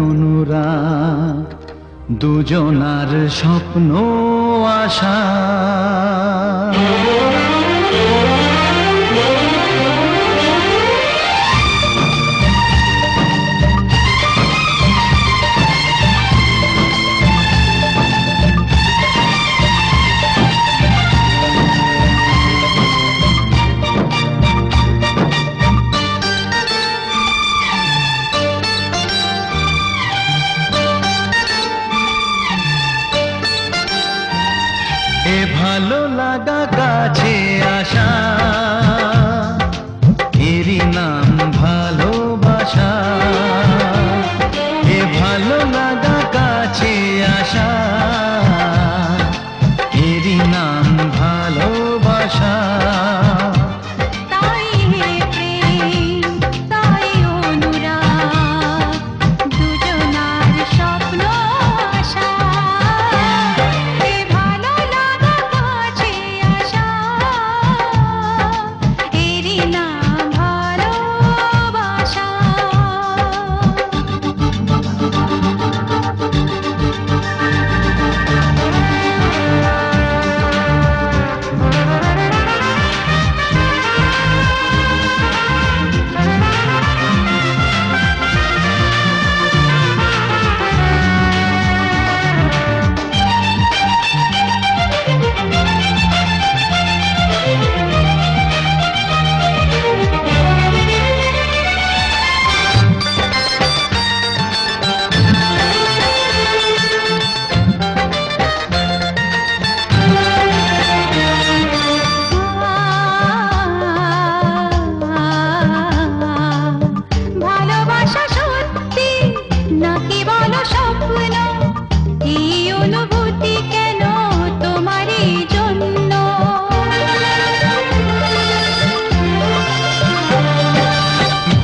অনুরাগ, দুজনার স্বপ্ন আশা। এ ভালো লাগা কাছে আসা, এরই নাম ভালোবাসা। এ ভালো লাগা কাছে আসা, এরই নাম ভালোবাসা।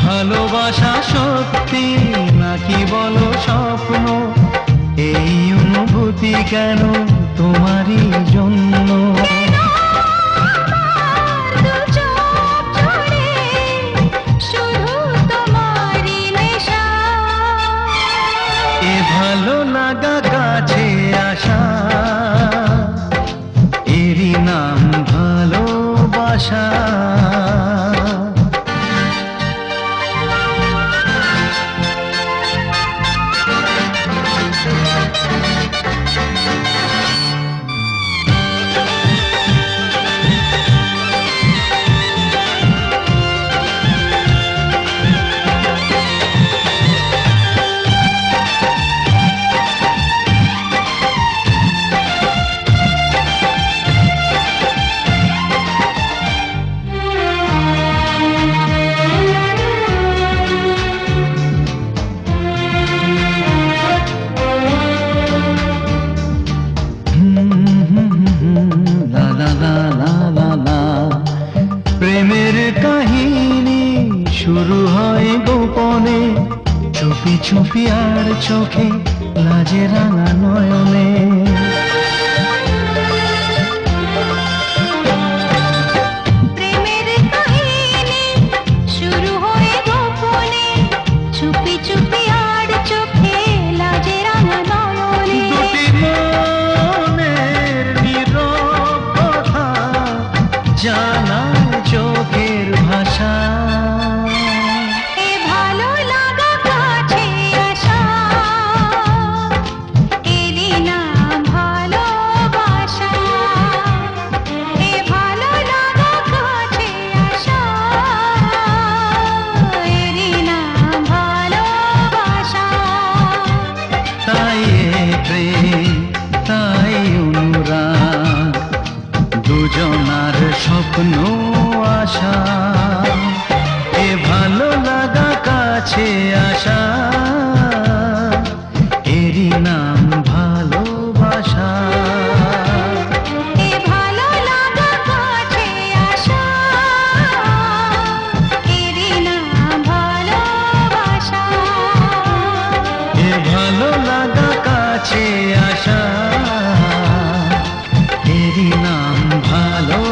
ভালোবাসা সত্যি নাকি বলো স্বপ্ন, এই অনুভূতি কেন তোমারই জন্য? এ ভালো লাগা কাছে আসা, এরই নাম ভালোবাসা। প্রেমের কাহিনী শুরু হয় গোপনে, চুপি চুপি আর চোখে লাজে রাঙা নয়নে। প্রেমের কাহিনী শুরু হয় গোপনে, চুপি চুপি আর চোখে লাজে রাঙা নয়নে। দুটি মনের নীরব কথা জানা চোখের ভাষা। এ ভালো লাগা কাছে আসা, এরই নাম ভালোবাসা। এ ভালো লাগা কাছে আসা, এরই নাম ভালোবাসা। তাই প্রেম, তাই অনুরাগ, দুজনার স্বপ্ন আশা। এ ভালো লাগা কাছে আসা, এরই নাম ভালোবাসা। এ ভালো লাগা কাছে আসা, এরই নাম ভালোবাসা। এ ভালো লাগা কাছে আসা, এরই নাম ভালো।